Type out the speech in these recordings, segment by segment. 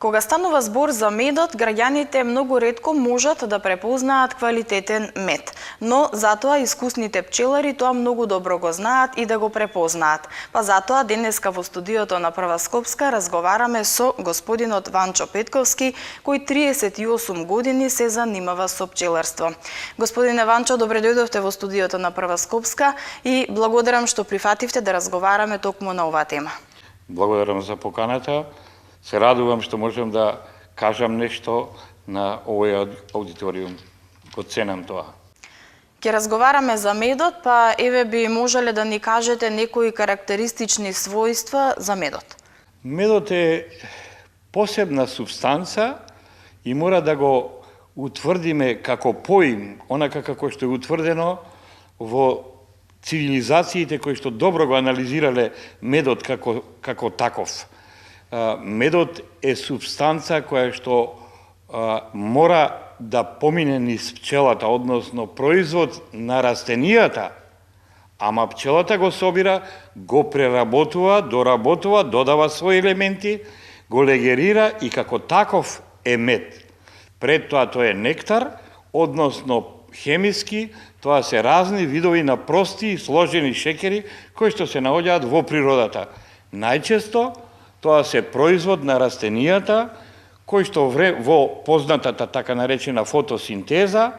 Кога станува збор за медот, граѓаните многу ретко можат да препознаат квалитетен мед, но затоа искусните пчелари тоа многу добро го знаат и да го препознаат. Па затоа денеска во студиото на Прва Скопска разговараме со господинот Ванчо Петковски, кој 38 години се занимава со пчеларство. Господине Ванчо, добре дојдовте во студиото на Прва Скопска и благодарам што прифативте да разговараме токму на оваа тема. Благодарам за поканата. Се радувам што можам да кажам нешто на овој аудиториум. Го ценам тоа. Ке разговараме за медот, па еве би можеле да ни кажете некои карактеристични својства за медот. Медот е посебна субстанца и мора да го утврдиме како поим, онака како што е утврдено во цивилизациите кои што добро го анализирале медот како таков. Медот е субстанца која што мора да помине низ пчелата, односно производ на растенијата, ама пчелата го собира, го преработува, доработува, додава своји елементи, го легерира и како таков е мед. Пред тоа тој е нектар, односно хемиски, тоа се разни видови на прости и сложени шекери кои што се наоѓаат во природата. Најчесто тоа се производ на растенијата, кој што во познатата така наречена фотосинтеза,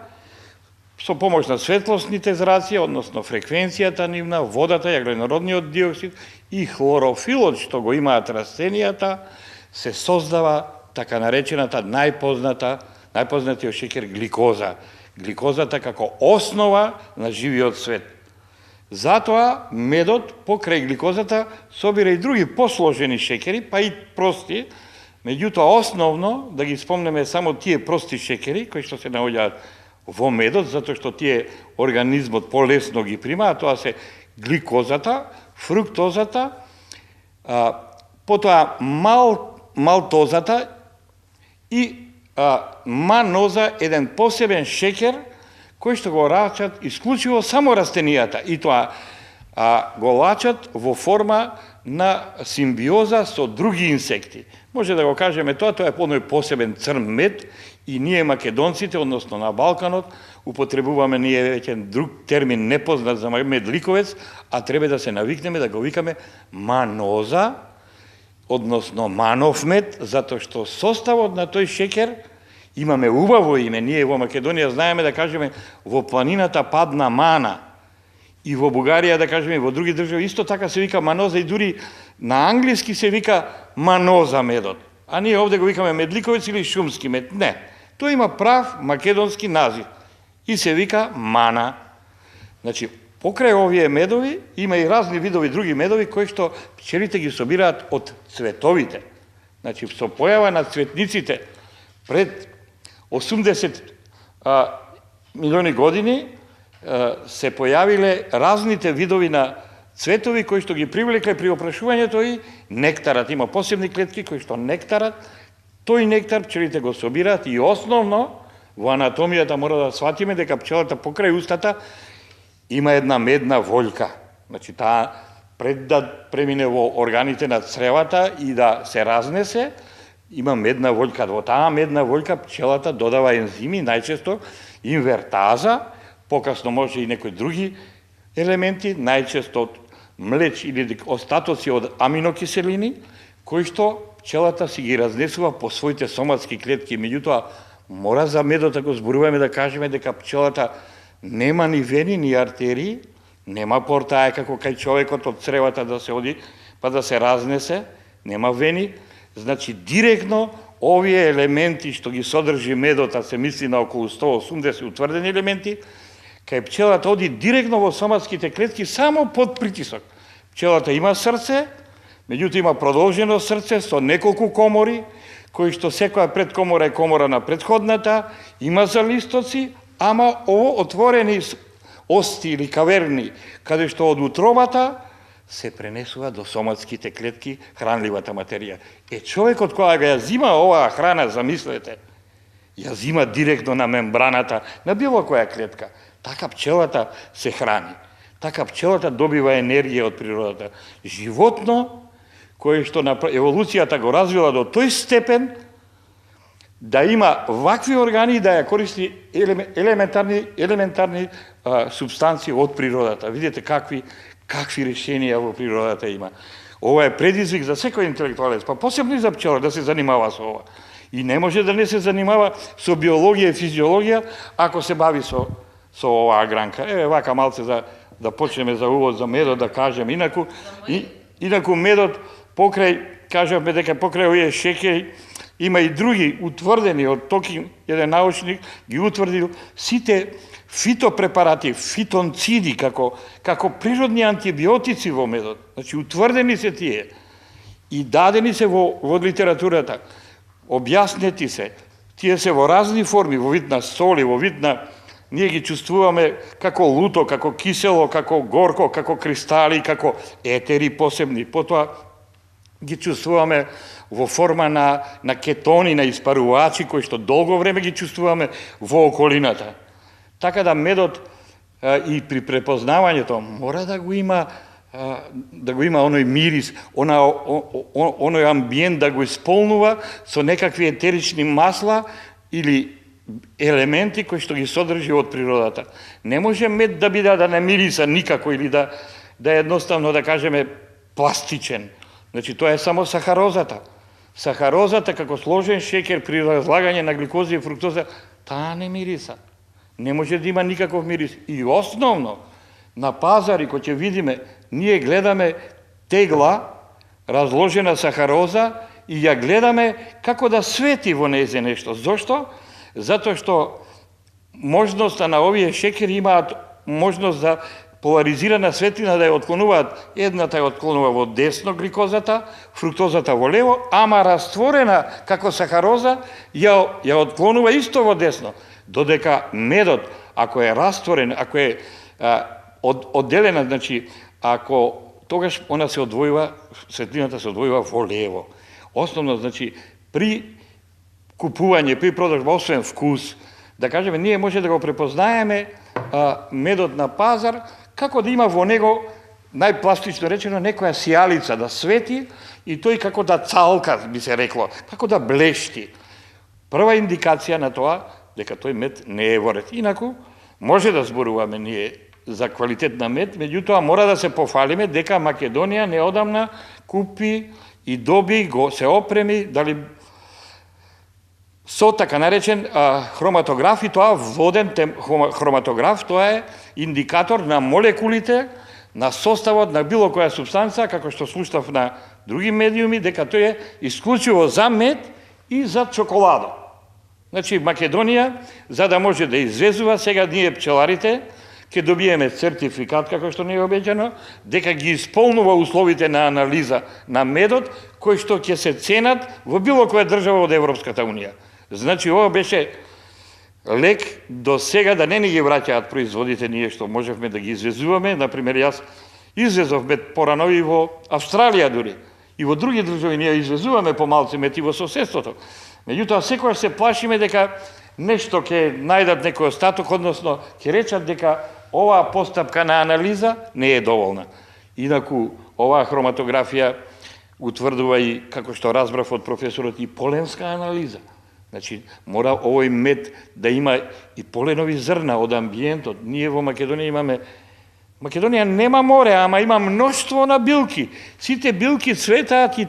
со помош на светлосните зраци, односно фреквенцијата нивна, водата, јаглеродниот диоксид и хлорофилот што го имаат растенијата, се создава така наречената најпознатиот шекер гликоза. Гликозата како основа на живиот свет. Затоа медот покрај гликозата собира и други посложени шекери, па и прости, меѓутоа основно да ги спомнеме само тие прости шекери кои што се наоѓаат во медот, затоа што тие организмот полесно ги прима, а тоа се гликозата, фруктозата, потоа малтозата и маноза, еден посебен шекер кој што го рачат исклучиво само растенијата и тоа го лачат во форма на симбиоза со други инсекти. Може да го кажеме тоа е оној посебен црн мед и ние македонците, односно на Балканот, употребуваме ние веќе друг термин непознат за медликовец, а треба да се навикнеме да го викаме маноза, односно манов мед, затоа што составот на тој шекер имаме убаво име, ние во Македонија знаеме да кажеме во планината падна мана и во Бугарија да кажеме во други држави исто така се вика маноза и дури на англиски се вика маноза медот. А ние овде го викаме медликовец или шумски мед. Не, тој има прав македонски назив и се вика мана. Значи, покрај овие медови има и разни видови други медови кои што пчелите ги собираат од цветовите. Значи, со појава на цветниците пред 80 милиони години се појавиле разните видови на цветови кои што ги привлекле при опрашувањето и нектарат. Има посебни клетки кои што нектарат, тој нектар пчелите го собираат и основно во анатомијата мора да сватиме дека пчелата покрај устата има една медна вољка. Значи таа пред да премине во органите на цревата и да се разнесе, има медна вољка. Во таа медна вољка пчелата додава ензими, најчесто инвертаза, покасно може и некои други елементи, најчесто од млеч или остатоци од аминокиселини, кои што пчелата си ги разнесува по своите соматски клетки. Меѓутоа, мора за медот да го зборуваме да кажеме дека пчелата нема ни вени, ни артерии, нема портаја како кај човекот од цревата да се оди, па да се разнесе, нема вени. Значи, директно овие елементи што ги содржи медот, а се мисли на околу 180 утврдени елементи, кај пчелата оди директно во соматските клетки само под притисок. Пчелата има срце, меѓутоа има продолжено срце со неколку комори, кои што секоја предкомора е комора на претходната, има залистоци, ама ово отворени ости или каверни, каде што од утробата се пренесува до соматските клетки хранливата материја. Човекот кога ја зима оваа храна, замислете, ја зима директно на мембраната, на било која клетка. Така пчелата се храни. Така пчелата добива енергија од природата. Животно, кое што еволуцијата го развила до тој степен, да има вакви органи да ја користи елементарни субстанции од природата. Видите какви решенија во природата има. Ова е предизвик за секој интелектуалец, па посебно и за пчелар да се занимава со ова. И не може да не се занимава со биологија и физиологија ако се бави со оваа гранка. Еве вака малце да почнеме за увод за медот да кажем. Инаку медот кажавме дека покрај овие шеќери има и други утврдени од Токин, еден научник ги утврдил сите фитопрепарати, фитонциди како природни антибиотици во медот. Значи утврдени се тие и дадени се во литературата. Објаснети се. Тие се во разни форми, во вид на соли, во вид на ние ги чувствуваме како луто, како кисело, како горко, како кристали, како етери посебни. Потоа ги чувствуваме во форма на кетони, на испарувачи, кои што долго време ги чувствуваме во околината. Така да медот и при препознавањето мора да го има оној мирис, оној амбиент да го исполнува со некакви етерични масла или елементи кои што ги содржи од природата. Не може мед да биде да не мириса никако или да едноставно да кажеме пластичен. Значи тоа е само сахарозата. Сахарозата како сложен шеќер при разлагање на гликоза и фруктоза, таа не мириса. Не може да има никаков мирис. И основно, на пазари, кој ќе видиме, ние гледаме тегла, разложена сахароза и ја гледаме како да свети во незе нешто. Зошто? Затоа што можноста на овие шеќери имаат можност за поларизирана светлина да ја отклонуваат. Едната ја отклонува во десно гликозата, фруктозата во лево, ама растворена како сахароза ја отклонува исто во десно. Додека медот, ако е растворен, ако е одделена, значи, тогаш она се одвојува, светлината се одвојува во лево. Основно, значи, при купување, при продажба, освен вкус, да кажеме, ние може да го препознаеме медот на пазар, како да има во него, најпластично речено, некоја сијалица да свети и тој како да цалка, би се рекло, како да блешти. Прва индикација на тоа, дека тој мед не е во ред. Инаку, може да зборуваме ние за квалитет на мед, меѓутоа мора да се пофалиме дека Македонија неодамна купи и доби, се опреми, дали со така наречен хроматограф, и тоа воден хроматограф, тоа е индикатор на молекулите, на составот на било која субстанца, како што слушнав на други медиуми, дека тој е исклучиво за мед и за чоколадо. Значи, Македонија, за да може да извезува, сега ние пчеларите, ќе добиеме сертификат, како што не е обеќано, дека ги исполнува условите на анализа на медот, кои што ќе се ценат во било која држава од Европската Унија. Значи, ова беше лек до сега да не ни ги враќаат производите ние што можевме да ги извезуваме. Например, јас извезов мед порано и во Австралија дури. И во други држави ние извезуваме помалци мед и во соседството. Меѓутоа, секојаш се плашиме дека нешто ќе најдат некој остаток, односно ќе речат дека оваа постапка на анализа не е доволна. Инаку, оваа хроматографија утврдува и, како што разбрав од професорот, и поленска анализа. Значи, мора овој мед да има и поленови зрна од амбиентот. Ние во Македонија имаме... Македонија нема море, ама има мноштво на билки. Сите билки цветаат и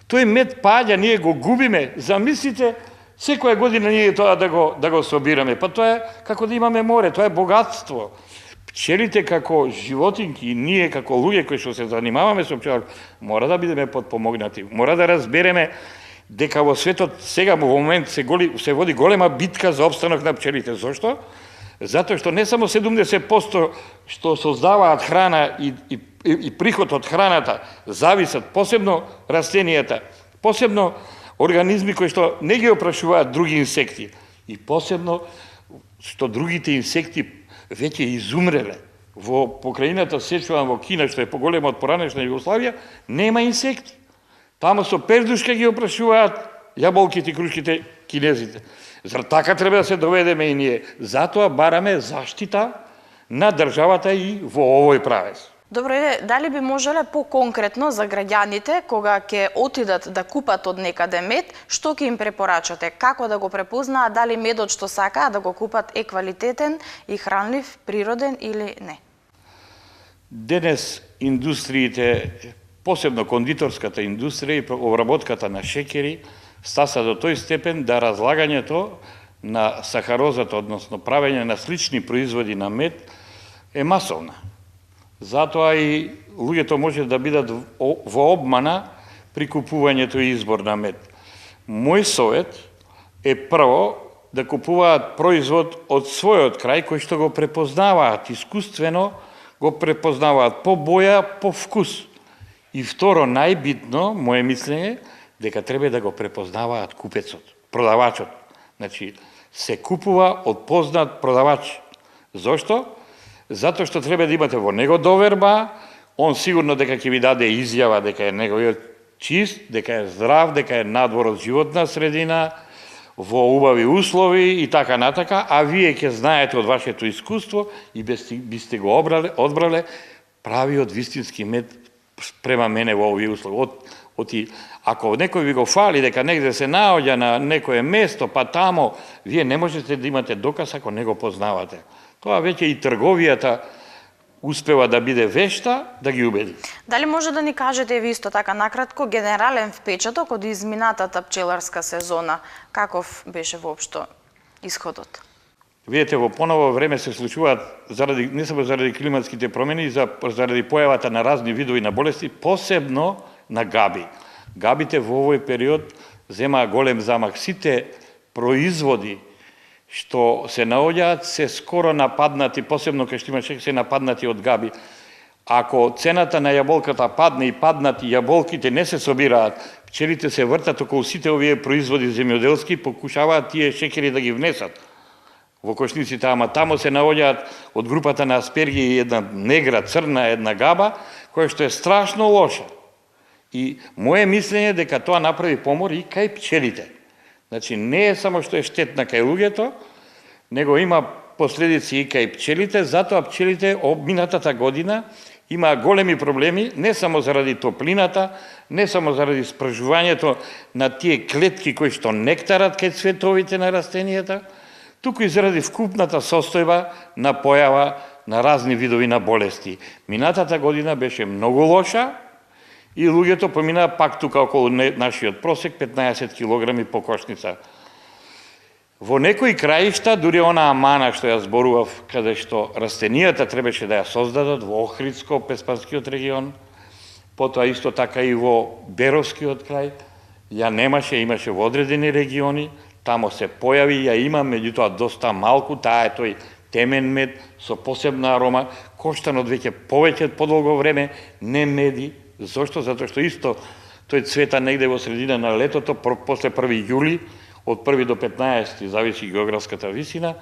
тој мед паѓа, ние го губиме. Замислите, секоја година ние тоа да го собираме. Па тоа е како да имаме море, тоа е богатство. Пчелите како животинки и ние како луѓе кои што се занимаваме со пчелар, мора да бидеме подпомогнати. Мора да разбереме дека во светот сега во момент се води голема битка за опстанок на пчелите. Зошто? Затоа што не само 70% што создаваат храна и приход од храната зависат, посебно растенијата, посебно организми кои што не ги опрашуваат други инсекти и посебно што другите инсекти веќе изумреле. Во покраината Сечуан во Кина, што е поголема од поранешна Југославија, нема инсекти. Тамо со пердушка ги опрашуваат јаболките и крушките кинезите. Зар така треба да се доведеме и ние? Затоа бараме заштита на државата и во овој правец. Добре, дали би можеле по-конкретно за граѓаните кога ќе отидат да купат од некаде мед, што ќе им препорачате? Како да го препознаат дали медот што сакаат да го купат е квалитетен и хранлив, природен или не? Денес индустриите, посебно кондиторската индустрија и обработката на шеќери, стаса до тој степен да разлагањето на сахарозата, односно правење на слични производи на мед, е масовна. Затоа и луѓето може да бидат во обмана при купувањето и избор на мед. Мој совет е прво да купуваат производ од својот крај, кој што го препознаваат искуствено, го препознаваат по боја, по вкус. И второ, најбитно, моje мислење, дека треба да го препознаваат купецот, продавачот. Значи, се купува од познат продавач. Зошто? Затоа што треба да имате во него доверба, он сигурно дека ќе ви даде изјава дека е неговиот чист, дека е здрав, дека е надвор од животна средина, во убави услови и така натака, а вие ќе знаете од вашето искуство и бисте го одбрале правиот вистински мед према мене во овие услови. Ако некој ви го фали дека негде се наоѓа на некое место, па тамо, вие не можете да имате доказ ако не го познавате. Тоа веќе и трговијата успева да биде вешта, да ги убеди. Дали може да ни кажете ви исто така накратко генерален впечаток од изминатата пчеларска сезона? Каков беше воопшто исходот? Видете, во поново време се случуваат, не само заради климатските промени, заради појавата на разни видови на болести, посебно на габи. Габите во овој период земаа голем замах. Сите производи што се наоѓаат се скоро нападнати, посебно кај што има се нападнати од габи. Ако цената на јаболката падне и паднати јаболките не се собираат, пчелите се вртат околу сите овие производи земјоделски, покушаваат тие шеќери да ги внесат во кошниците, ама тамо се наоѓаат од групата на аспергии една негра, црна, една габа, која што е страшно лоша. И моje мислење е дека тоа направи помор и кај пчелите. Значи, не е само што е штетна кај луѓето, него има последици и кај пчелите, затоа пчелите минатата година имаа големи проблеми, не само заради топлината, не само заради спражувањето на тие клетки кои што нектарат кај цветовите на растенијата, туку и заради вкупната состојба на појава на разни видови на болести. Минатата година беше многу лоша, и луѓето поминаа пак тука околу нашиот просек 15 килограми по кошница. Во некои краишта, дури онаа мана што ја зборував, каде што растенијата требаше да ја создадат во Охридско-Песпанскиот регион, потоа исто така и во Беровскиот крај, ја немаше, имаше во одредени региони, тамо се појави, ја има, меѓутоа доста малку, таа е тој темен мед со посебна арома, коштан од веќе повеќе подолго време, не меди. Зошто? Затоа што исто тој цвета негде во средина на летото, после 1 јули, од 1 до 15, зависи географската висина,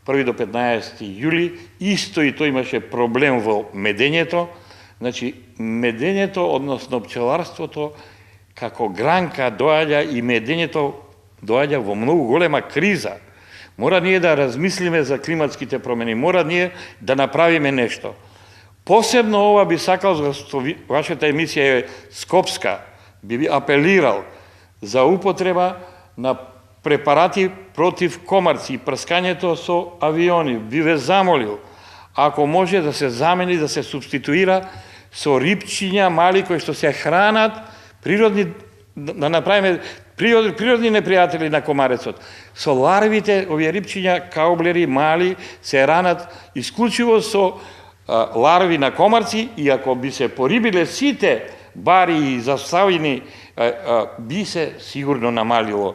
1 до 15 јули, исто и тој имаше проблем во медењето. Значи, медењето, односно пчеларството, како гранка доаѓа и медењето доаѓа во многу голема криза. Мора ние да размислиме за климатските промени, мора ние да направиме нешто. Посебно ова би сакал, што вашата емисија е скопска, би апелирал за употреба на препарати против комарци и прскањето со авиони. Би ве замолил, ако може да се замени, да се субституира со рипчиња мали кои што се хранат, природни, да направиме природни непријатели на комарецот. Со ларвите, овие рипчиња, каублери, мали, се ранат исклучиво со ларви на комарци и ако би се порибиле сите бари и заставини, би се сигурно намалило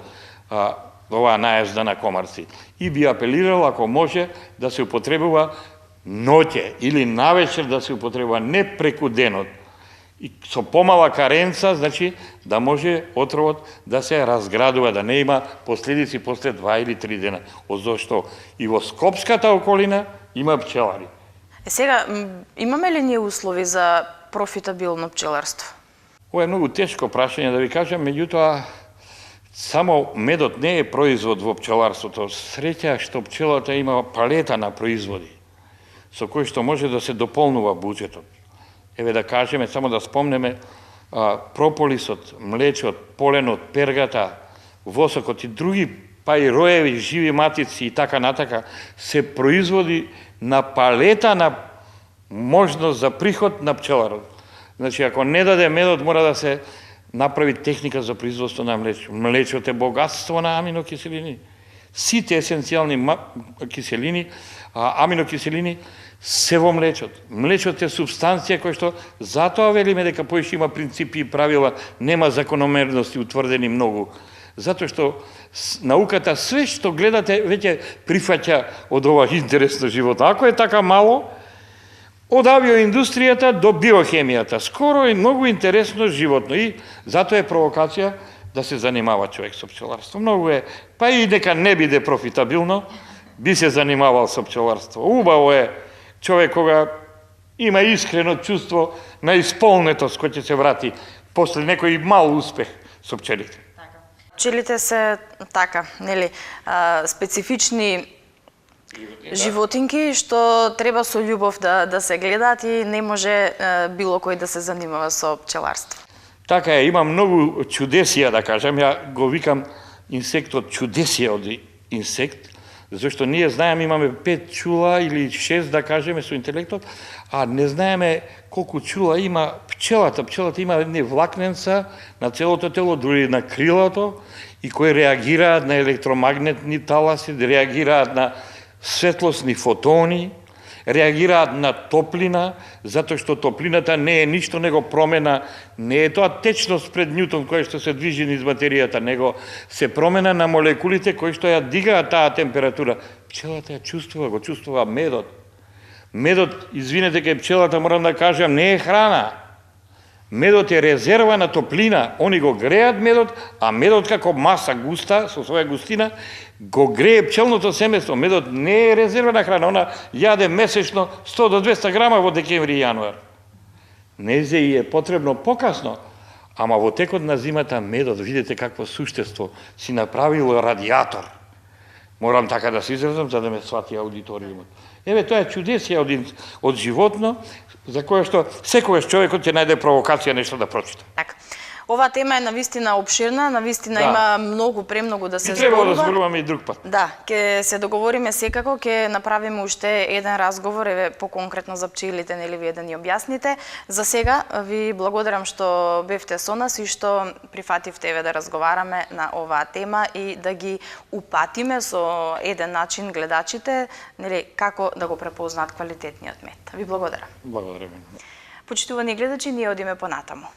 оваа наезда на комарци. И би апелирал, ако може, да се употребува ноќе или навечер да се употребува, не преку денот. И со помала каренца, значи, да може отровот да се разградува, да не има последици после 2 или 3 дена. Зошто и во Скопската околина има пчелари. Сега, имаме ли ние услови за профитабилно пчеларство? Ова е многу тешко прашање да ви кажам, меѓутоа само медот не е производ во пчеларството. Среќа што пчелата има палета на производи со кои што може да се дополнува буџетот. Еве да кажеме, само да спомнеме, прополисот, млечот, поленот, пергата, восокот и други, па и роеви, живи матици и така натака, се производи на палета на можност за приход на пчеларот. Значи, ако не даде медот, мора да се направи техника за производство на млечо. Млечот е богатство на аминокиселини. Сите есенцијални киселини, аминокиселини се во млечот. Млечот е субстанција која што затоа велиме дека поише има принципи и правила, нема закономерности утврдени многу. Затоа што науката све што гледате веќе прифаќа од ова интересно живота. Ако е така мало, од авиоиндустријата до биохемијата. Скоро е многу интересно животно и затоа е провокација да се занимава човек со пчеларство. Многу е, па и дека не биде профитабилно, би се занимавал со пчеларство. Убаво е човек кога има искрено чувство на исполнетост кој ќе се врати после некој мал успех со пчелите. Пчелите се така, нели, специфични животинки што треба со љубов да се гледаат и не може било кој да се занимава со пчеларство. Така е, има многу чудесија, да кажем, ја го викам инсектот чудесија од инсект, зашто ние знаеме имаме 5 чула или 6, да кажеме, со интелектот, а не знаеме колку чула има пчелата. Пчелата има едни влакненца на целото тело, дури на крилото, и кои реагираат на електромагнетни таласи, реагираат на светлосни фотони, реагираат на топлина, затоа што топлината не е ништо него промена, не е тоа течност пред Њутон која што се движи низ материјата, него се промена на молекулите кои што ја дигаат таа температура. Пчелата ја чувствува, го чувствува медот. Медот, извинете, кај пчелата морам да кажам, не е храна. Медот е резерва на топлина. Они го греат медот, а медот како маса густа, со своја густина, го грее пчелното семејство. Медот не е резерва на храна. Она јаде месечно 100 до 200 грама во декември и јануар. Незе и е потребно покасно, ама во текот на зимата медот, видите какво суштество, си направило радиатор. Морам така да се изразам, за да ме свати аудиториумот. Еве, тоа е чудесија од животно, за кое што секогаш човекот ќе најде провокација нешто да прочита. Така. Оваа тема е навистина обширна, навистина има многу, премногу да се зборува. Треба да зборуваме и друг пат. Да, ќе се договориме секако, ќе направиме уште еден разговор, еве по-конкретно за пчелите, нели вие да ни објасните. За сега ви благодарам што бевте со нас и што прифативте еве да разговараме на оваа тема и да ги упатиме со еден начин гледачите, нели како да го препознаат квалитетниот мед. Ви благодарам. Благодарам. Почитувани гледачи, ние одиме понатаму.